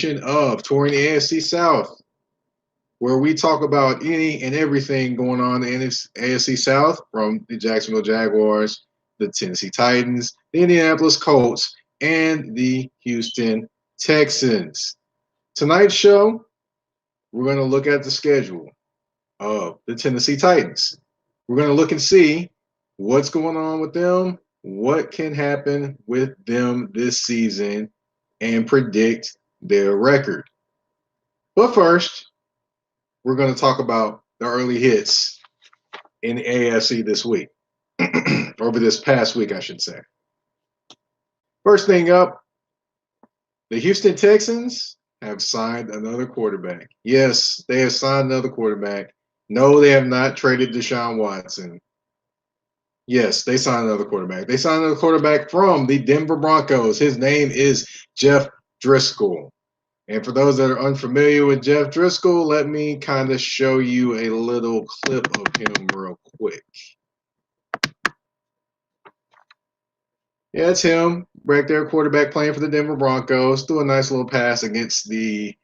of Touring the AFC South, where we talk about any and everything going on in the AFC South, from the Jacksonville Jaguars, the Tennessee Titans, the Indianapolis Colts, and the Houston Texans. Tonight's show, we're going to look at the schedule of the Tennessee Titans. We're going to look and see what's going on with them, what can happen with them this season, and predict their record. But first, we're going to talk about the early hits in the AFC this week, over this past week, I should say. First thing up, the Houston Texans have signed another quarterback. Yes, they have signed another quarterback. No, they have not traded Deshaun Watson. Yes, they signed another quarterback. They signed another quarterback from the Denver Broncos. His name is Jeff Driscoll. And for those that are unfamiliar with Jeff Driscoll, let me kind of show you a little clip of him real quick. Yeah, it's him, back there, quarterback playing for the Denver Broncos. Threw a nice little pass against the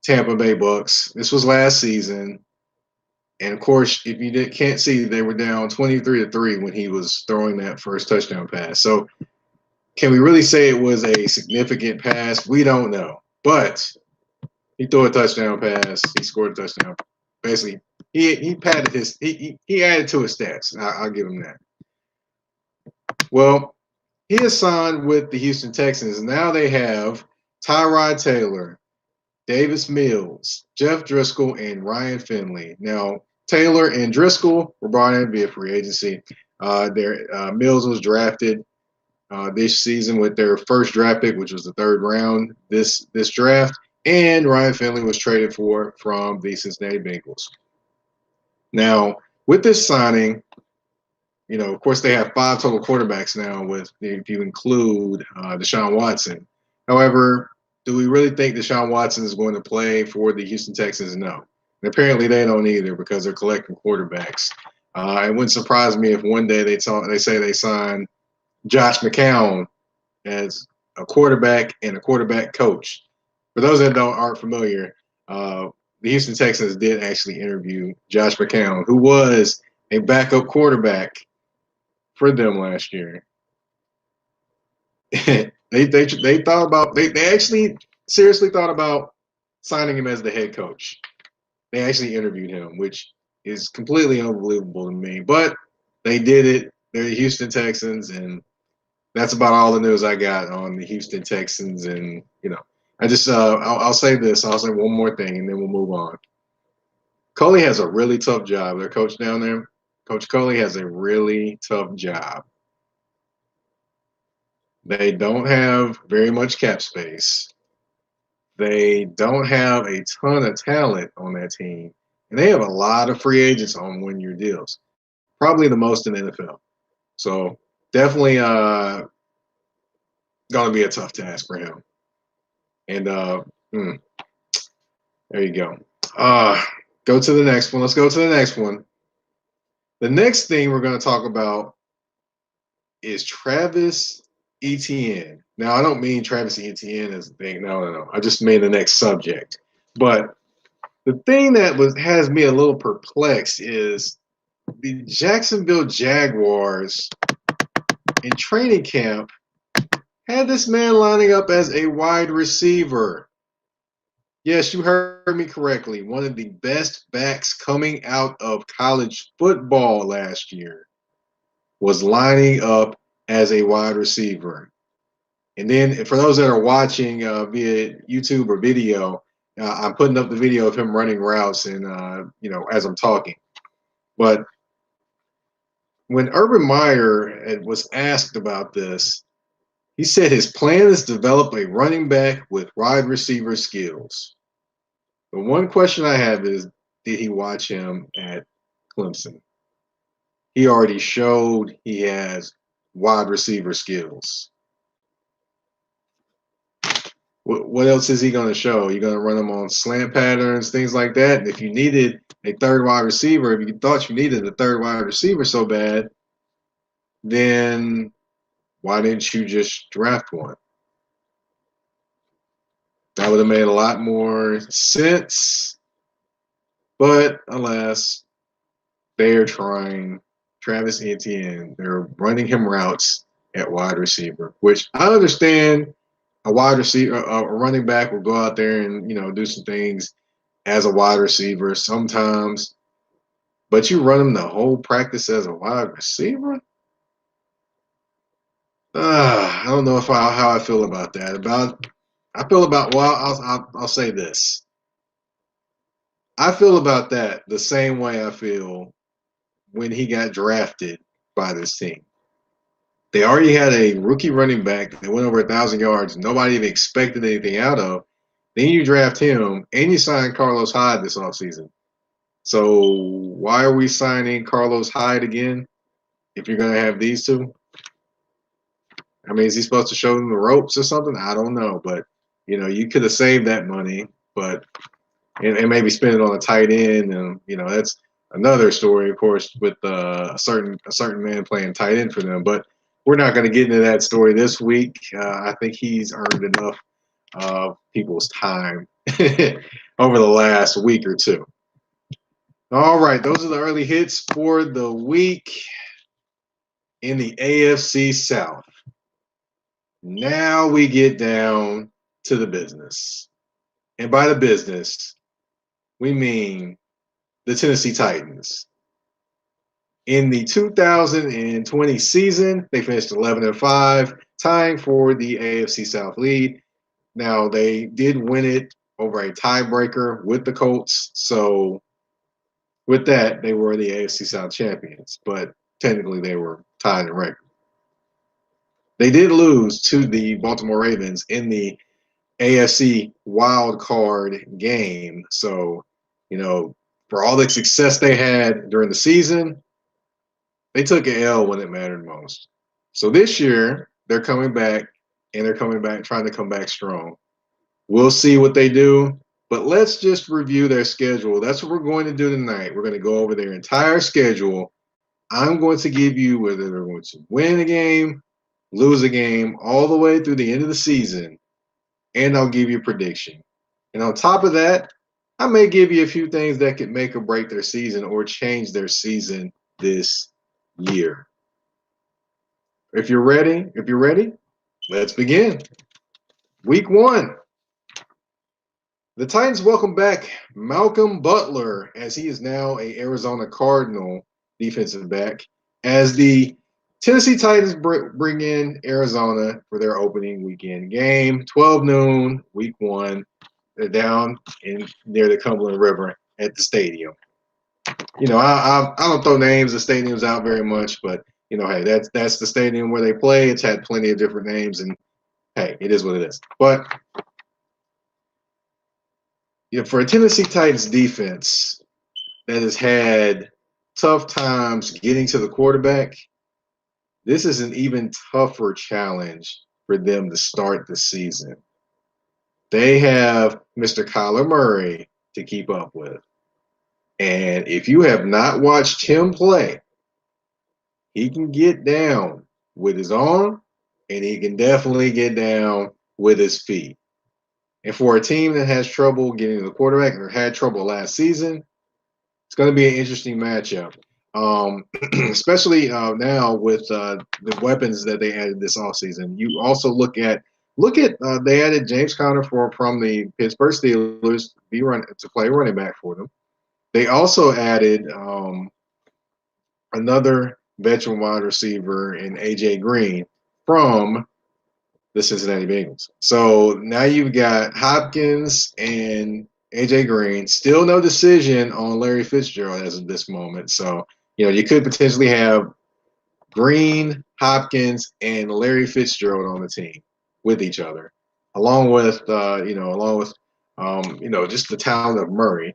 Tampa Bay Bucks. This was last season. And, of course, if you can't see, they were down 23-3 when he was throwing that first touchdown pass. So can we really say it was a significant pass? We don't know. But he threw a touchdown pass. He scored a touchdown. Basically, he padded his he added to his stats. I'll give him that. Well, he is signed with the Houston Texans. Now they have Tyrod Taylor, Davis Mills, Jeff Driscoll, and Ryan Finley. Now, Taylor and Driscoll were brought in via free agency. Mills was drafted this season with their first draft pick, which was the third round this draft, and Ryan Finley was traded from the Cincinnati Bengals. Now, with this signing, of course, they have 5 total quarterbacks now, if you include Deshaun Watson. However, do we really think Deshaun Watson is going to play for the Houston Texans? No. And apparently they don't either, because they're collecting quarterbacks. It wouldn't surprise me if one day they say they sign Josh McCown as a quarterback and a quarterback coach. For those that aren't familiar, the Houston Texans did actually interview Josh McCown, who was a backup quarterback for them last year. They thought about they actually seriously thought about signing him as the head coach. They actually interviewed him, which is completely unbelievable to me. But they did it. They're the Houston Texans, and that's about all the news I got on the Houston Texans. And I just I'll say this. I'll say one more thing, and then we'll move on. Coley has a really tough job. Their coach down there, Coach Coley, has a really tough job. They don't have very much cap space. They don't have a ton of talent on that team. And they have a lot of free agents on one-year deals. Probably the most in the NFL. So definitely going to be a tough task for him. And there you go. Go to the next one. Let's go to the next one. The next thing we're going to talk about is Travis Etienne. Now, I don't mean Travis Etienne as a thing. No. I just mean the next subject. But the thing that has me a little perplexed is the Jacksonville Jaguars in training camp had this man lining up as a wide receiver. Yes, you heard me correctly. One of the best backs coming out of college football last year was lining up as a wide receiver. And then for those that are watching via YouTube or video, I'm putting up the video of him running routes and, as I'm talking. But when Urban Meyer was asked about this, he said his plan is to develop a running back with wide receiver skills. The one question I have is, did he watch him at Clemson? He already showed he has wide receiver skills. What else is he going to show? You're going to run him on slant patterns, things like that. And if you needed a third wide receiver, if you thought you needed a third wide receiver so bad, then why didn't you just draft one? That would have made a lot more sense. But alas, they are trying Travis Etienne. They're running him routes at wide receiver, which I understand a wide receiver, a running back will go out there and, do some things as a wide receiver sometimes, but you run him the whole practice as a wide receiver? I don't know how I feel about that. I'll say this. I feel about that the same way I feel when he got drafted by this team. They already had a rookie running back that went over 1,000 yards. Nobody even expected anything out of. Then you draft him, and you sign Carlos Hyde this offseason. So why are we signing Carlos Hyde again if you're going to have these two? I mean, is he supposed to show them the ropes or something? I don't know. But, you could have saved that money, but and maybe spend it on a tight end. And, that's another story, of course, with a certain man playing tight end for them. But we're not going to get into that story this week. I think he's earned enough of people's time over the last week or two. All right, those are the early hits for the week in the AFC South. Now we get down to the business. And by the business, we mean the Tennessee Titans. In the 2020 season, they finished 11-5, tying for the AFC South lead. Now, they did win it over a tiebreaker with the Colts. So, with that, they were the AFC South champions. But technically, they were tied in record. They did lose to the Baltimore Ravens in the AFC wild card game. So, for all the success they had during the season, they took an L when it mattered most. So this year, they're coming back, and they're coming back, trying to come back strong. We'll see what they do, but let's just review their schedule. That's what we're going to do tonight. We're going to go over their entire schedule. I'm going to give you whether they're going to win a game, lose a game, all the way through the end of the season, and I'll give you a prediction. And on top of that, I may give you a few things that could make or break their season or change their season this year. If you're ready, let's begin. Week 1. The Titans welcome back Malcolm Butler, as he is now a Arizona Cardinal defensive back, as the Tennessee Titans bring in Arizona for their opening weekend game, 12 noon, week 1. They're down near the Cumberland River at the stadium. I don't throw names of stadiums out very much, but hey, that's the stadium where they play. It's had plenty of different names, and hey, it is what it is. But for a Tennessee Titans defense that has had tough times getting to the quarterback, this is an even tougher challenge for them to start the season. They have Mr. Kyler Murray to keep up with. And if you have not watched him play, he can get down with his arm, and he can definitely get down with his feet. And for a team that has trouble getting to the quarterback or had trouble last season, it's going to be an interesting matchup. Especially now with the weapons that they added this offseason. You also look at they added James Conner from the Pittsburgh Steelers to play running back for them. They also added another veteran wide receiver in A.J. Green from the Cincinnati Bengals. So now you've got Hopkins and A.J. Green. Still no decision on Larry Fitzgerald as of this moment. So, you could potentially have Green, Hopkins, and Larry Fitzgerald on the team with each other, along with just the talent of Murray.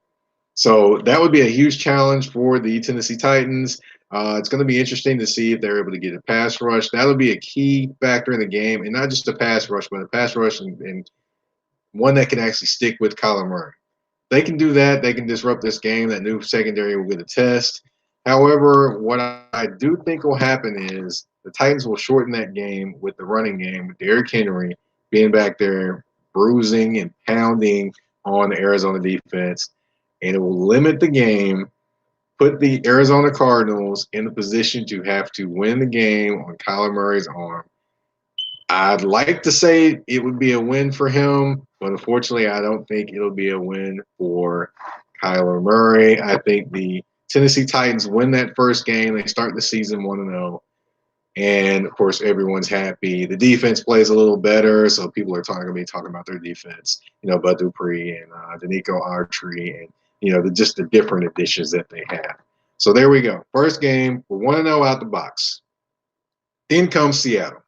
So that would be a huge challenge for the Tennessee Titans. It's going to be interesting to see if they're able to get a pass rush. That'll be a key factor in the game, and not just a pass rush, but a pass rush and one that can actually stick with Kyler Murray. They can do that. They can disrupt this game. That new secondary will get a test. However, what I do think will happen is the Titans will shorten that game with the running game, with Derrick Henry being back there bruising and pounding on the Arizona defense, and it will limit the game, put the Arizona Cardinals in the position to have to win the game on Kyler Murray's arm. I'd like to say it would be a win for him, but unfortunately, I don't think it'll be a win for Kyler Murray. I think the Tennessee Titans win that first game. They start the season 1-0. And of course, everyone's happy. The defense plays a little better, so people are going to be talking about their defense. Bud Dupree and Danico Autry, and just the different additions that they have. So there we go. First game, we're 1-0 out the box. In comes Seattle,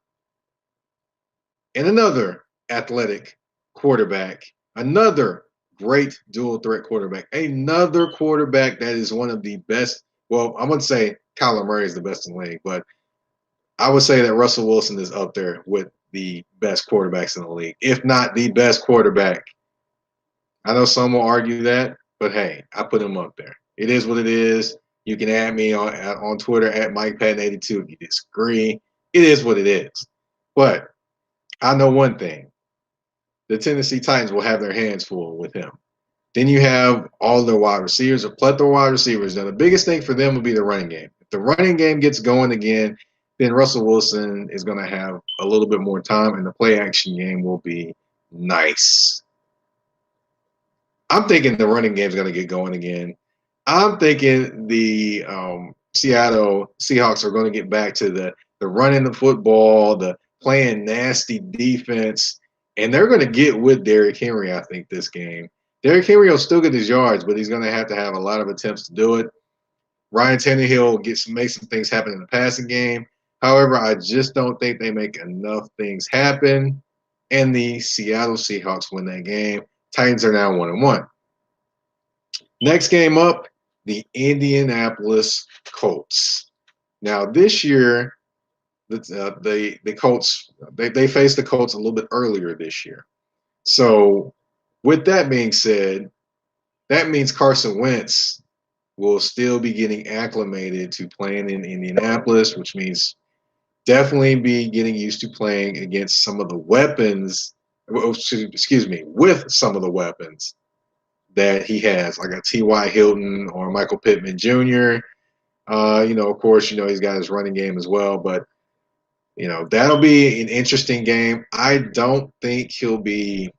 and another athletic quarterback, another great dual threat quarterback, another quarterback that is one of the best. Well, I wouldn't say Kyler Murray is the best in the league, but I would say that Russell Wilson is up there with the best quarterbacks in the league, if not the best quarterback. I know some will argue that, but hey, I put him up there. It is what it is. You can add me on Twitter at MikePatton82 if you disagree. It is what it is. But I know one thing. The Tennessee Titans will have their hands full with him. Then you have all their wide receivers, a plethora of wide receivers. Now, the biggest thing for them will be the running game. If the running game gets going again, then Russell Wilson is going to have a little bit more time, and the play action game will be nice. I'm thinking the running game is going to get going again. I'm thinking the Seattle Seahawks are going to get back to the running the football, the playing nasty defense, and they're going to get with Derrick Henry, I think, this game. Derrick Henry will still get his yards, but he's going to have a lot of attempts to do it. Ryan Tannehill make some things happen in the passing game. However, I just don't think they make enough things happen, and the Seattle Seahawks win that game. Titans are now 1-1. Next game up, the Indianapolis Colts. Now, this year, the Colts they faced the Colts a little bit earlier this year. So, with that being said, that means Carson Wentz will still be getting acclimated to playing in Indianapolis, which means definitely be getting used to playing against some of the weapons, with some of the weapons that he has, like a T.Y. Hilton or Michael Pittman Jr. Of course, he's got his running game as well, but, that'll be an interesting game. I don't think he'll be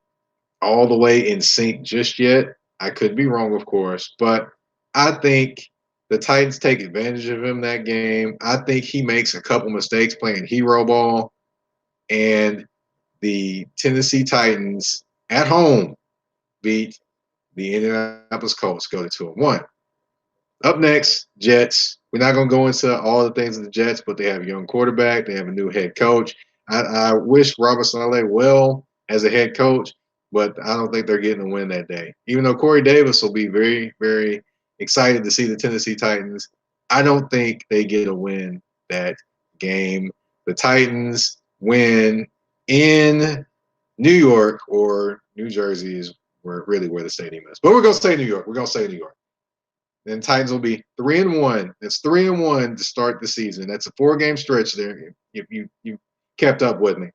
all the way in sync just yet. I could be wrong, of course, but I think the Titans take advantage of him that game. I think he makes a couple mistakes playing hero ball, and the Tennessee Titans at home beat the Indianapolis Colts, go to 2-1. Up next, Jets. We're not going to go into all the things of the Jets, but they have a young quarterback. They have a new head coach. I wish Robert Saleh well as a head coach, but I don't think they're getting a win that day. Even though Corey Davis will be very, very excited to see the Tennessee Titans, I don't think they get a win that game. The Titans win in New York, or New Jersey is where the stadium is. But we're going to say New York. Then Titans will be 3-1. That's 3-1 to start the season. That's a 4-game stretch there, if you kept up with me.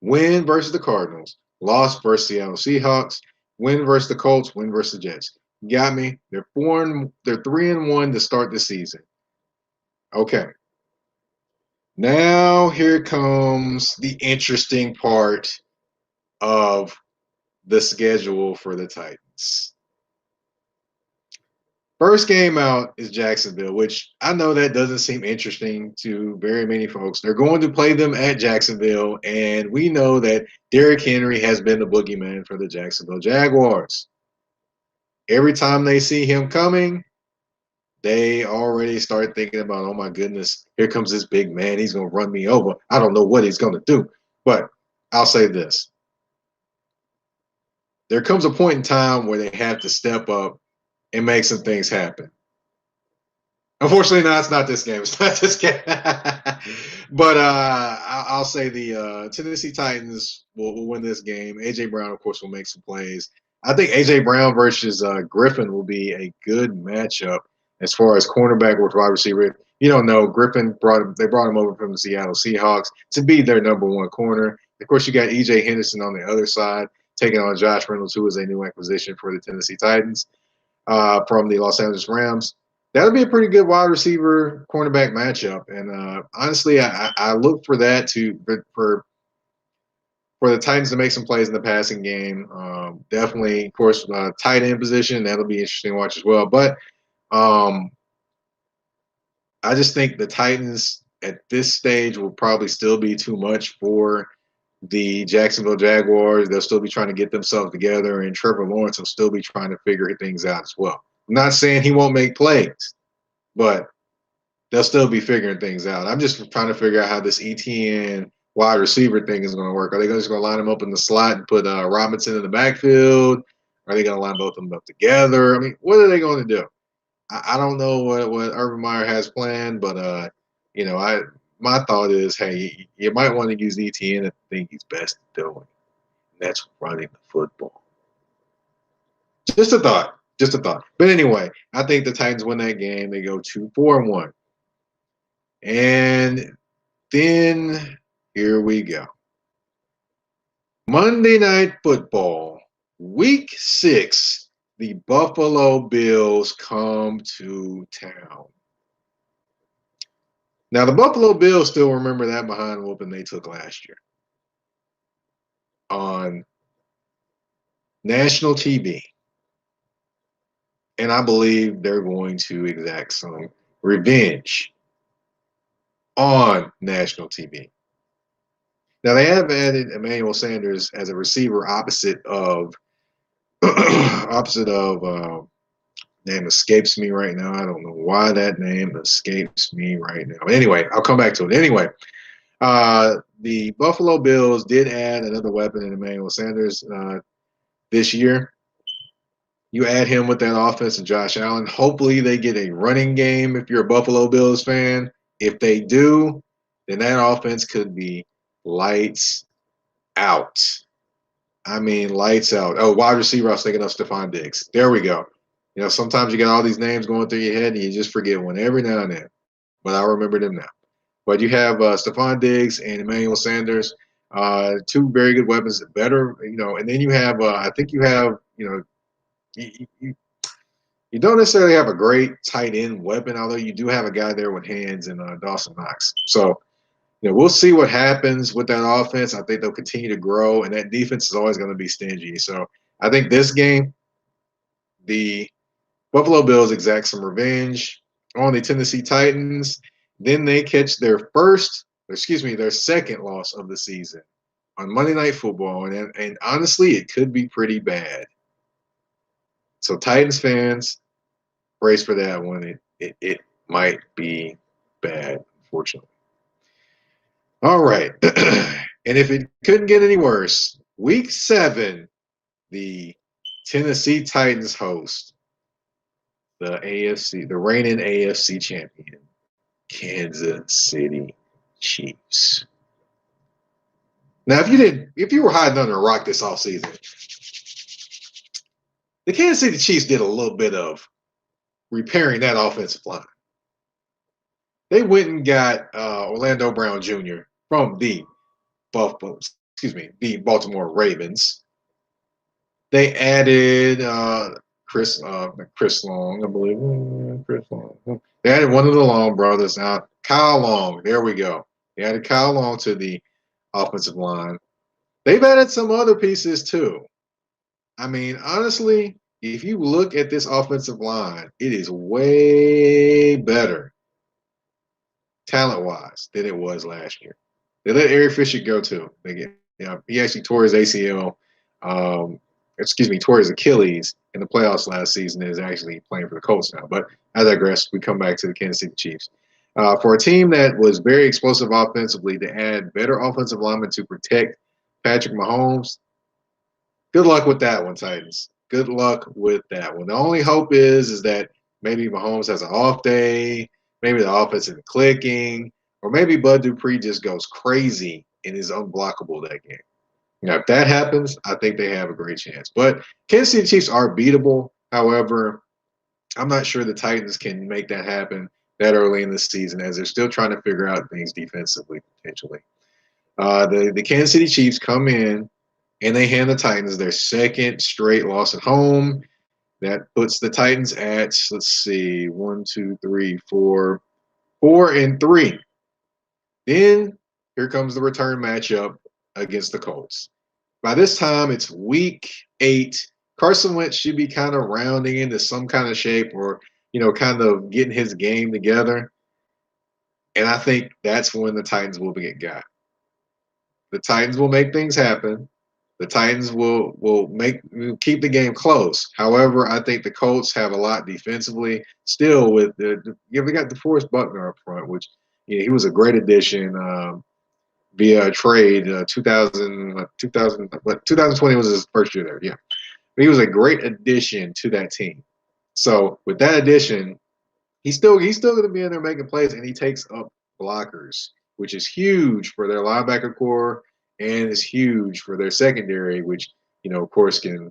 Win versus the Cardinals. Loss versus Seattle Seahawks. Win versus the Colts. Win versus the Jets. You got me? They're 3-1 to start the season. Okay. Now here comes the interesting part of the schedule for the Titans. First game out is Jacksonville, which I know that doesn't seem interesting to very many folks. They're going to play them at Jacksonville, and we know that Derrick Henry has been the boogeyman for the Jacksonville Jaguars. Every time they see him coming, they already start thinking about, oh my goodness, here comes this big man. He's going to run me over. I don't know what he's going to do. But I'll say this. There comes a point in time where they have to step up and make some things happen. Unfortunately, no, it's not this game. It's not this game. But I'll say the Tennessee Titans will win this game. A.J. Brown, of course, will make some plays. I think A.J. Brown versus Griffin will be a good matchup as far as cornerback with wide receiver. You don't know. Griffin brought him over from the Seattle Seahawks to be their number one corner. Of course, you got E.J. Henderson on the other side, taking on Josh Reynolds, who is a new acquisition for the Tennessee Titans from the Los Angeles Rams. That'll be a pretty good wide receiver cornerback matchup. And honestly, I look for that for the Titans to make some plays in the passing game. Definitely, of course, tight end position. That'll be interesting to watch as well. But um, I just think the Titans at this stage will probably still be too much for the Jacksonville Jaguars. They'll still be trying to get themselves together, and Trevor Lawrence will still be trying to figure things out as well. I'm not saying he won't make plays, but they'll still be figuring things out. I'm just trying to figure out how this Etienne wide receiver thing is going to work. Are they just going to line them up in the slot and put Robinson in the backfield? Are they going to line both of them up together? I mean, what are they going to do? I don't know what Urban Meyer has planned, but my thought is, hey, you might want to use Etienne at the thing he's best at doing, and that's running the football. Just a thought. Just a thought. But anyway, I think the Titans win that game. They go 2-4-1. And then here we go. Monday Night Football, Week 6. The Buffalo Bills come to town. Now, the Buffalo Bills still remember that behind whooping they took last year on national TV. And I believe they're going to exact some revenge on national TV. Now, they have added Emmanuel Sanders as a receiver opposite of name escapes me right now. I don't know why that name escapes me right now. But anyway, I'll come back to it. Anyway, the Buffalo Bills did add another weapon in Emmanuel Sanders this year. You add him with that offense and Josh Allen. Hopefully they get a running game if you're a Buffalo Bills fan. If they do, then that offense could be lights out. I mean, lights out. Oh, wide receiver, I was thinking of Stephon Diggs. There we go. You know, sometimes you get all these names going through your head and you just forget one every now and then. But I remember them now. But you have Stephon Diggs and Emmanuel Sanders, two very good weapons. Better, and then you have, I think you have, you don't necessarily have a great tight end weapon, although you do have a guy there with hands and Dawson Knox. So, we'll see what happens with that offense. I think they'll continue to grow, and that defense is always going to be stingy. So I think this game, the Buffalo Bills exact some revenge on the Tennessee Titans. Then they catch their second loss of the season on Monday Night Football. And honestly, it could be pretty bad. So Titans fans, brace for that one. It might be bad, unfortunately. All right. And if it couldn't get any worse, Week 7, the Tennessee Titans host the reigning AFC champion, Kansas City Chiefs. Now, if you were hiding under a rock this offseason, the Kansas City Chiefs did a little bit of repairing that offensive line. They went and got Orlando Brown Jr. from the Baltimore Ravens. They added Chris Long, I believe. Chris Long. They added one of the Long brothers. Now, Kyle Long. There we go. They added Kyle Long to the offensive line. They've added some other pieces too. I mean, honestly, if you look at this offensive line, it is way better talent-wise than it was last year. They let Eric Fisher go too. He actually tore his ACL. Tore his Achilles in the playoffs last season and is actually playing for the Colts now. But I digress. We come back to the Kansas City Chiefs. For a team that was very explosive offensively, to add better offensive linemen to protect Patrick Mahomes, good luck with that one, Titans. Good luck with that one. The only hope is that maybe Mahomes has an off day, maybe the offense isn't clicking, or maybe Bud Dupree just goes crazy and is unblockable that game. Now, if that happens, I think they have a great chance. But Kansas City Chiefs are beatable. However, I'm not sure the Titans can make that happen that early in the season as they're still trying to figure out things defensively, potentially. The Kansas City Chiefs come in and they hand the Titans their second straight loss at home. That puts the Titans at, let's see, 4-3. Then here comes the return matchup against the Colts. By this time, it's week 8. Carson Wentz should be kind of rounding into some kind of shape, or, kind of getting his game together. And I think that's when the Titans will get got. The Titans will make things happen. The Titans will keep the game close. However, I think the Colts have a lot defensively. Still, with we got DeForest Buckner up front, which he was a great addition via a trade. 2020 was his first year there. Yeah, but he was a great addition to that team. So with that addition, he's still going to be in there making plays, and he takes up blockers, which is huge for their linebacker core and is huge for their secondary, which, of course, can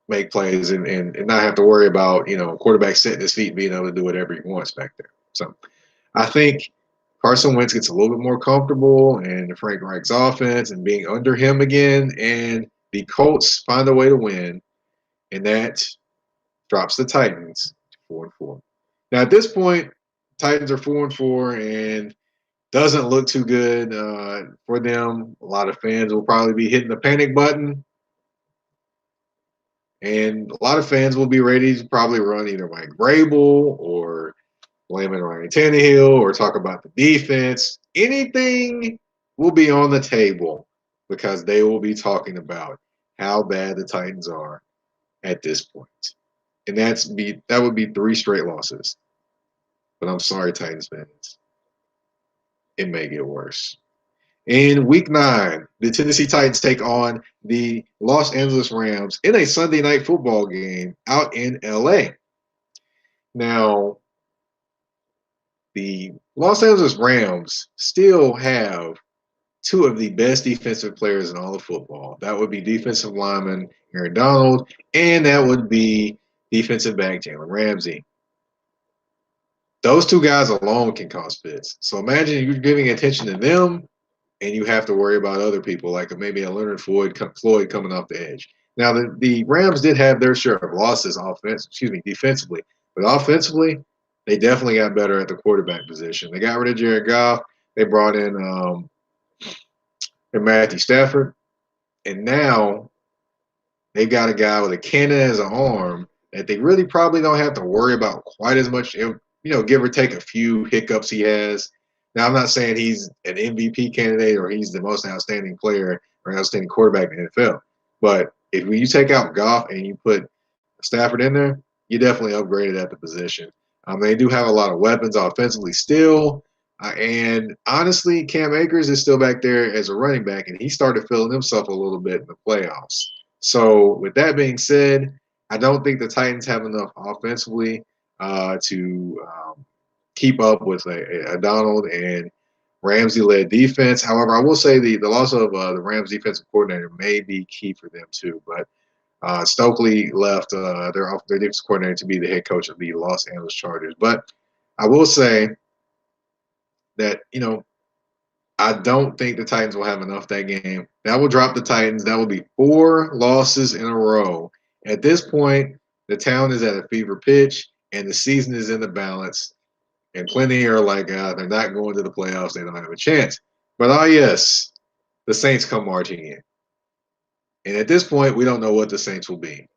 make plays and not have to worry about, quarterback setting his feet and being able to do whatever he wants back there. So I think Carson Wentz gets a little bit more comfortable in Frank Reich's offense and being under him again, and the Colts find a way to win, and that drops the Titans to 4-4. Now, at this point, Titans are 4-4 and doesn't look too good for them. A lot of fans will probably be hitting the panic button, and a lot of fans will be ready to probably run either Mike Vrabel or blaming Ryan Tannehill or talk about the defense. Anything will be on the table because they will be talking about how bad the Titans are at this point. And that would be 3 straight losses. But I'm sorry, Titans fans. It may get worse. In week 9, the Tennessee Titans take on the Los Angeles Rams in a Sunday night football game out in LA. Now, the Los Angeles Rams still have 2 of the best defensive players in all of football. That would be defensive lineman Aaron Donald, and that would be defensive back Jalen Ramsey. Those 2 guys alone can cause fits. So imagine you're giving attention to them, and you have to worry about other people, like maybe a Leonard Floyd coming off the edge. Now, the Rams did have their share of losses defensively. But offensively, they definitely got better at the quarterback position. They got rid of Jared Goff. They brought in Matthew Stafford. And now they've got a guy with a cannon as an arm that they really probably don't have to worry about quite as much, give or take a few hiccups he has. Now, I'm not saying he's an MVP candidate or he's the most outstanding player or outstanding quarterback in the NFL. But if you take out Goff and you put Stafford in there, you definitely upgraded at the position. They do have a lot of weapons offensively still. And honestly, Cam Akers is still back there as a running back, and he started feeling himself a little bit in the playoffs. So with that being said, I don't think the Titans have enough offensively to keep up with a Donald and Ramsey-led defense. However, I will say the loss of the Rams defensive coordinator may be key for them too. But Stokely left their defensive coordinator to be the head coach of the Los Angeles Chargers. But I will say that, I don't think the Titans will have enough that game. That will drop the Titans. That will be 4 losses in a row. At this point, the town is at a fever pitch, and the season is in the balance. And plenty are like, they're not going to the playoffs. They don't have a chance. But, yes, the Saints come marching in. And at this point, we don't know what the Saints will be.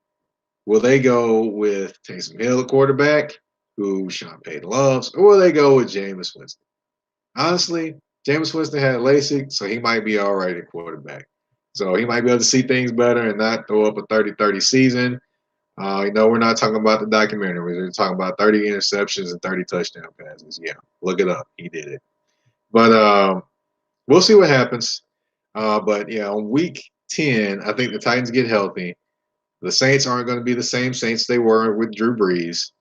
Will they go with Taysom Hill, the quarterback, who Sean Payton loves, or will they go with Jameis Winston? Honestly, Jameis Winston had LASIK, so he might be all right at quarterback. So he might be able to see things better and not throw up a 30-30 season. We're not talking about the documentary. We're talking about 30 interceptions and 30 touchdown passes. Yeah, look it up. He did it. But we'll see what happens. On week 10, I think the Titans get healthy. The Saints aren't going to be the same Saints they were with Drew Brees.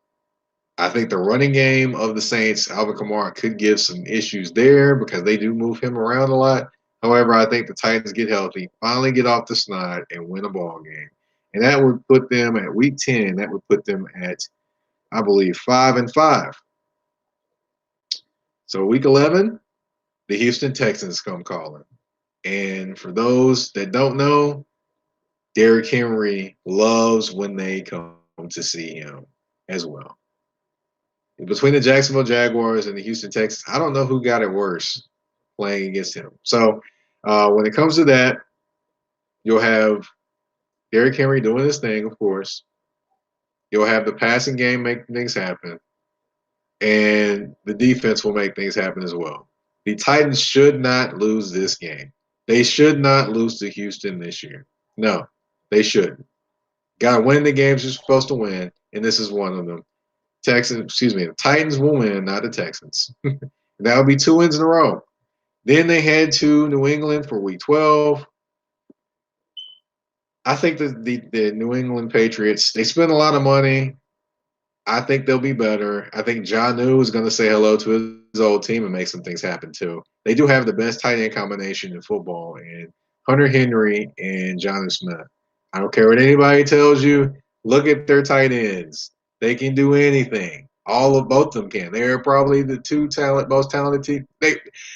I think the running game of the Saints, Alvin Kamara, could give some issues there because they do move him around a lot. However, I think the Titans get healthy, finally get off the snide, and win a ball game. And that would put them at week 10. That would put them at, I believe, 5-5. So week 11, the Houston Texans come calling. And for those that don't know, Derrick Henry loves when they come to see him as well. Between the Jacksonville Jaguars and the Houston Texans, I don't know who got it worse playing against him. So when it comes to that, you'll have Derrick Henry doing his thing, of course. You'll have the passing game make things happen, and the defense will make things happen as well. The Titans should not lose this game. They should not lose to Houston this year. No, they shouldn't. Got to win the games you're supposed to win, and this is one of them. The Titans will win, not the Texans. That'll be 2 wins in a row. Then they head to New England for Week 12. I think the New England Patriots, they spend a lot of money. I think they'll be better. I think Jonnu is going to say hello to his old team and make some things happen too. They do have the best tight end combination in football, and Hunter Henry and Jonnu Smith. I don't care what anybody tells you. Look at their tight ends. They can do anything. Both of them can. They're probably the most talented team.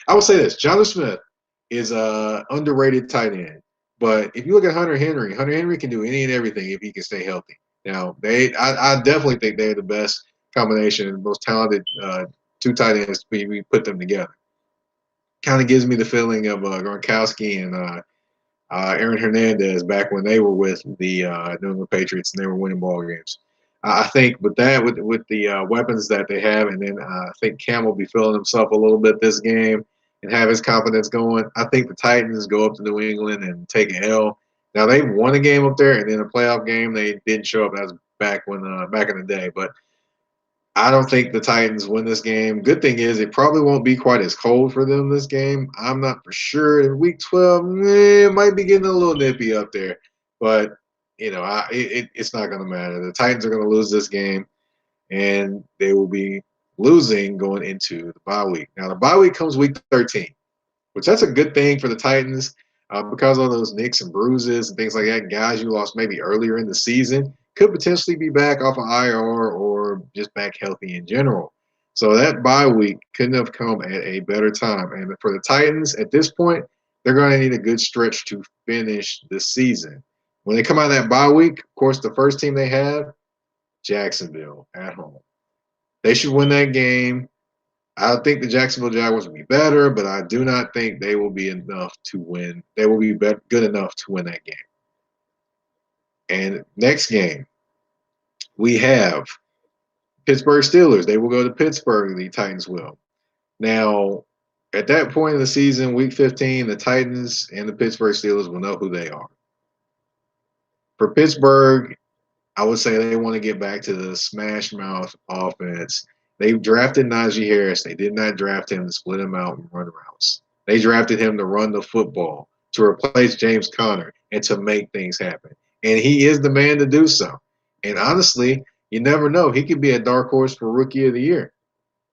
I will say this: Jonnu Smith is a underrated tight end. But if you look at Hunter Henry can do any and everything if he can stay healthy. Now, I definitely think they're the best combination, the most talented 2 tight ends. We put them together. Kind of gives me the feeling of Gronkowski and Aaron Hernandez back when they were with the New England Patriots and they were winning ball games. I think with the weapons that they have, and then I think Cam will be feeling himself a little bit this game and have his confidence going. I think the Titans go up to New England and take an L. Now they won a game up there, and then a playoff game they didn't show up. That was back in the day. But I don't think the Titans win this game. Good thing is it probably won't be quite as cold for them this game. I'm not for sure. In Week 12, it might be getting a little nippy up there, but it's not going to matter. The Titans are going to lose this game, and they will be losing going into the bye week. Now, the bye week comes Week 13, which that's a good thing for the Titans because of those nicks and bruises and things like that. Guys you lost maybe earlier in the season could potentially be back off of IR or just back healthy in general. So that bye week couldn't have come at a better time. And for the Titans, at this point, they're going to need a good stretch to finish the season. When they come out of that bye week, of course, the first team they have, Jacksonville at home. They should win that game. I think the Jacksonville Jaguars will be better, but I do not think they will be enough to win. They will be good enough to win that game. And next game, we have Pittsburgh Steelers. They will go to Pittsburgh, the Titans will. Now, at that point in the season, Week 15, the Titans and the Pittsburgh Steelers will know who they are. For Pittsburgh, I would say they want to get back to the smash mouth offense. They drafted Najee Harris. They did not draft him to split him out and run routes. They drafted him to run the football, to replace James Conner, and to make things happen. And he is the man to do so. And honestly, you never know. He could be a dark horse for Rookie of the Year.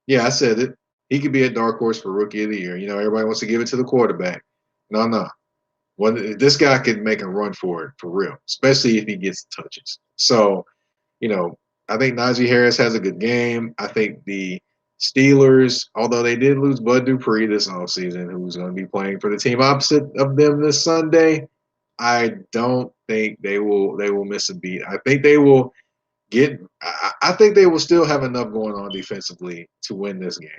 Yeah, I said it. He could be a dark horse for Rookie of the Year. Everybody wants to give it to the quarterback. No. This guy could make a run for it for real, especially if he gets touches. So, I think Najee Harris has a good game. I think the Steelers, although they did lose Bud Dupree this offseason, who's going to be playing for the team opposite of them this Sunday, I don't think they will miss a beat. I think they will I think they will still have enough going on defensively to win this game.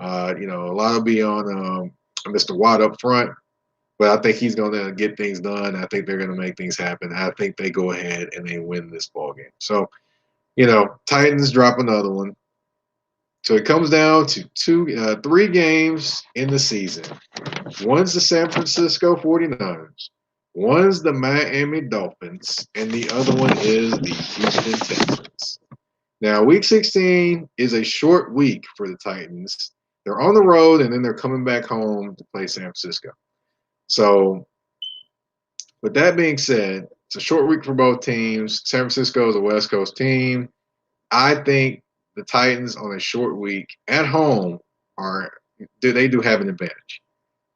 A lot will be on Mr. Watt up front, but I think he's going to get things done. I think they're going to make things happen. I think they go ahead and they win this ball game. So, Titans drop another one. So it comes down to 3 games in the season. One's the San Francisco 49ers. One's the Miami Dolphins. And the other one is the Houston Texans. Now, Week 16 is a short week for the Titans. They're on the road, and then they're coming back home to play San Francisco. So, with that being said, it's a short week for both teams. San Francisco is a West Coast team. I think the Titans on a short week at home they do have an advantage.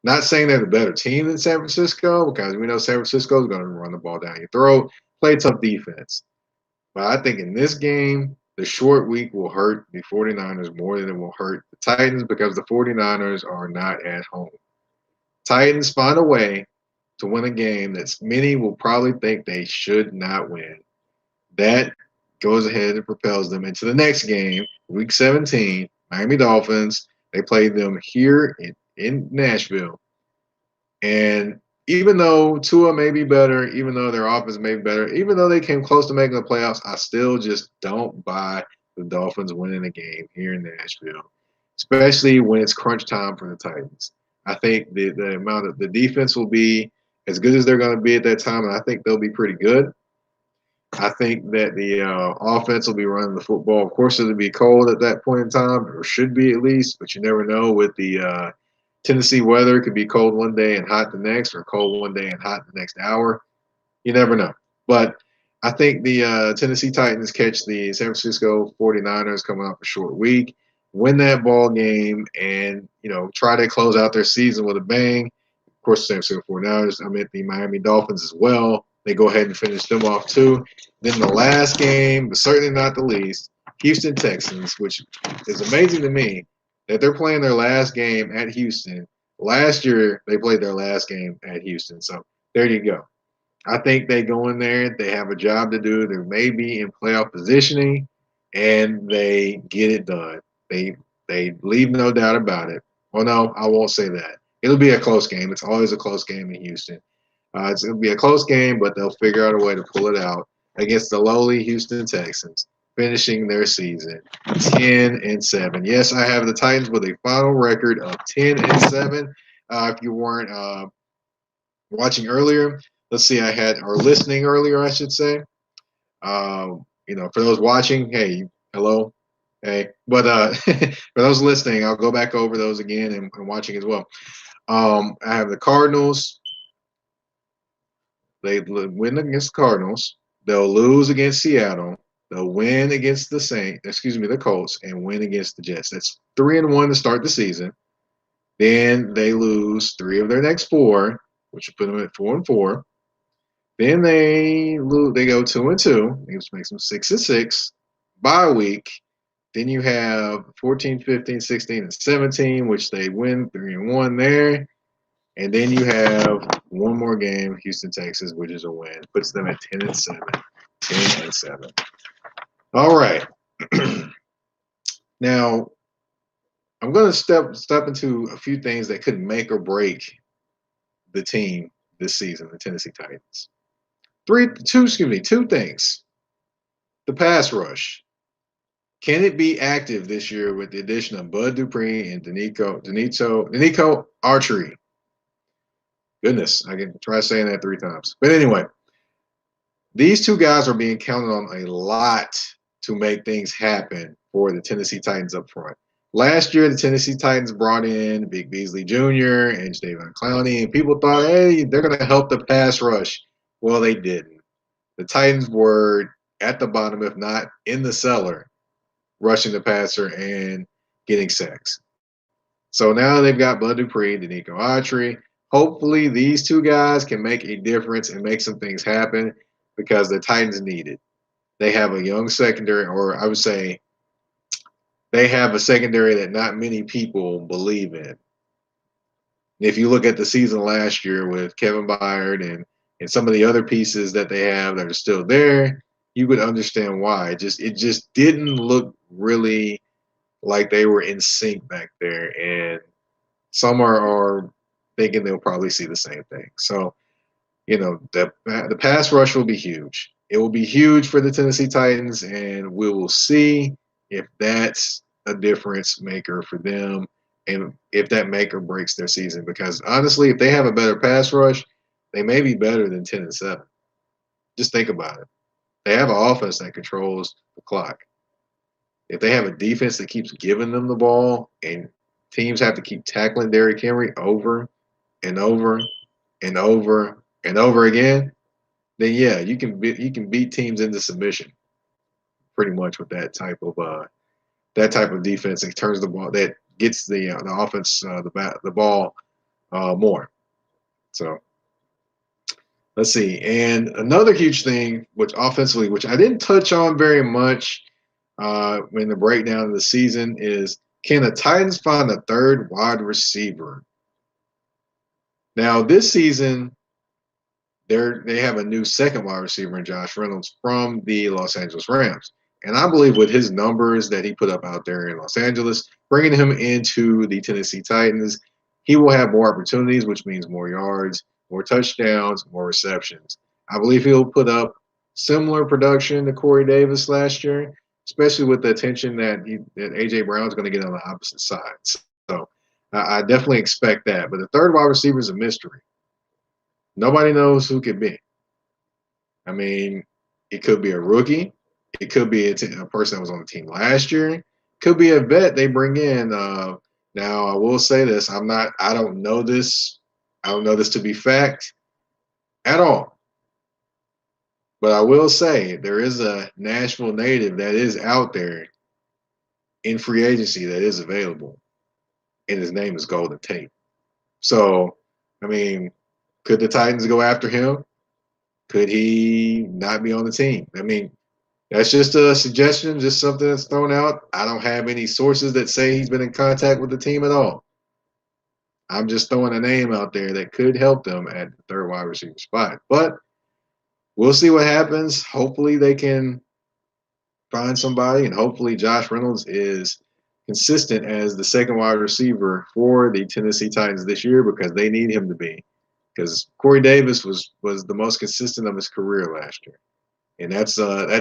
Not saying they're the better team than San Francisco, because we know San Francisco is going to run the ball down your throat, play tough defense. But I think in this game, The short week will hurt the 49ers more than it will hurt the Titans because the 49ers are not at home. Titans find a way to win a game that many will probably think they should not win. That goes ahead and propels them into the next game, week 17, Miami Dolphins. They play them here in Nashville. And even though Tua may be better, even though their offense may be better, even though they came close to making the playoffs, I still just don't buy the Dolphins winning a game here in Nashville, especially when it's crunch time for the Titans. I think the amount of the defense will be as good as they're going to be at that time, and I think they'll be pretty good. I think that the offense will be running the football. Of course, it'll be cold at that point in time, or should be at least, but you never know with the Tennessee weather. It could be cold one day and hot the next, or cold one day and hot the next hour. You never know. But I think the Tennessee Titans catch the San Francisco 49ers coming off a short week, win that ball game, and try to close out their season with a bang. Of course, the San Francisco 49ers. I meant the Miami Dolphins as well. They go ahead and finish them off too. Then the last game, but certainly not the least, Houston Texans, which is amazing to me that they're playing their last game at Houston. Last year, they played their last game at Houston. So there you go. I think they go in there. They have a job to do. They may be in playoff positioning, and they get it done. They leave no doubt about it. Well, no, I won't say that. It'll be a close game. It's always a close game in Houston. It'll be a close game, but they'll figure out a way to pull it out against the lowly Houston Texans, finishing their season 10-7. Yes, I have the Titans with a final record of 10-7. If you weren't watching earlier, let's see, or listening earlier, I should say. For those watching, hey, hello, hey. But for those listening, I'll go back over those again and watching as well. I have the Cardinals. They win against the Cardinals. They'll lose against Seattle. They'll win against the Colts, and win against the Jets. That's 3-1 to start the season. Then they lose 3 of their next 4, which will put them at 4-4. Then they go 2-2, which makes them 6-6. Bye week. Then you have 14, 15, 16, and 17, which they win 3-1 there. And then you have one more game, Houston, Texas, which is a win. Puts them at 10-7. 10-7. All right. Now, I'm going to step into a few things that could make or break the team this season, the Tennessee Titans. Two things. The pass rush. Can it be active this year with the addition of Bud Dupree and Denico Archery? Goodness, I can try saying that 3 times. But anyway, these 2 guys are being counted on a lot to make things happen for the Tennessee Titans up front. Last year, the Tennessee Titans brought in Big Beasley Jr. and Jadeveon Clowney, and people thought, hey, they're going to help the pass rush. Well, they didn't. The Titans were at the bottom, if not in the cellar, rushing the passer and getting sacks. So now they've got Bud Dupree, Denico Autry. Hopefully these 2 guys can make a difference and make some things happen because the Titans need it. They have a young secondary, or I would say they have a secondary that not many people believe in. If you look at the season last year with Kevin Byard and some of the other pieces that they have that are still there, you would understand why. It just didn't look really like they were in sync back there. And some are thinking they'll probably see the same thing. So, the pass rush will be huge. It will be huge for the Tennessee Titans, and we will see if that's a difference maker for them and if that make or breaks their season. Because honestly, if they have a better pass rush, they may be better than 10-7. Just think about it. They have an offense that controls the clock. If they have a defense that keeps giving them the ball and teams have to keep tackling Derrick Henry over and over and over and over again, then yeah, you can beat teams into submission pretty much with that type of defense that turns the ball, that gets the offense the ball more. So let's see. And another huge thing, which offensively, which I didn't touch on very much, in the breakdown of the season is, can the Titans find a third wide receiver? Now, this season, they have a new second wide receiver in Josh Reynolds from the Los Angeles Rams. And I believe with his numbers that he put up out there in Los Angeles, bringing him into the Tennessee Titans, he will have more opportunities, which means more yards, more touchdowns, more receptions. I believe he'll put up similar production to Corey Davis last year, especially with the attention that A.J. Brown's going to get on the opposite side. So I definitely expect that. But the third wide receiver is a mystery. Nobody knows who could be. I mean, it could be a rookie. It could be a person that was on the team last year. It could be a vet they bring in. Now, I will say this: I don't know this. I don't know this to be fact at all. But I will say there is a Nashville native that is out there in free agency that is available, and his name is Golden Tate. So, I mean, could the Titans go after him? Could he not be on the team? I mean, that's just a suggestion, just something that's thrown out. I don't have any sources that say he's been in contact with the team at all. I'm just throwing a name out there that could help them at the third wide receiver spot. But we'll see what happens. Hopefully they can find somebody, and hopefully Josh Reynolds is consistent as the second wide receiver for the Tennessee Titans this year, because they need him to be. Because Corey Davis was the most consistent of his career last year, and that's a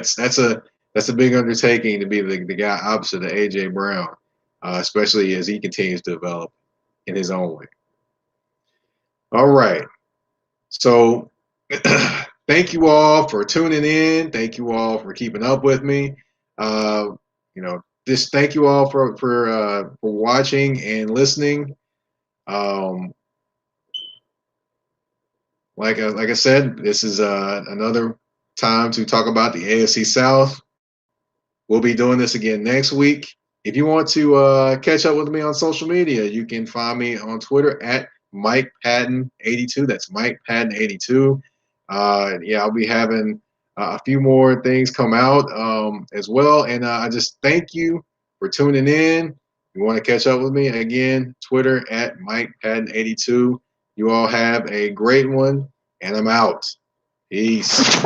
big undertaking to be the guy opposite of A.J. Brown, especially as he continues to develop in his own way. All right, so thank you all for tuning in. Thank you all for keeping up with me. Just thank you all for watching and listening. Like I said, this is another time to talk about the AFC South. We'll be doing this again next week. If you want to catch up with me on social media, you can find me on Twitter at Mike Patton82. That's Mike Patton82. I'll be having a few more things come out as well. And I just thank you for tuning in. If you want to catch up with me, again, Twitter at Mike Patton82. You all have a great one, and I'm out. Peace.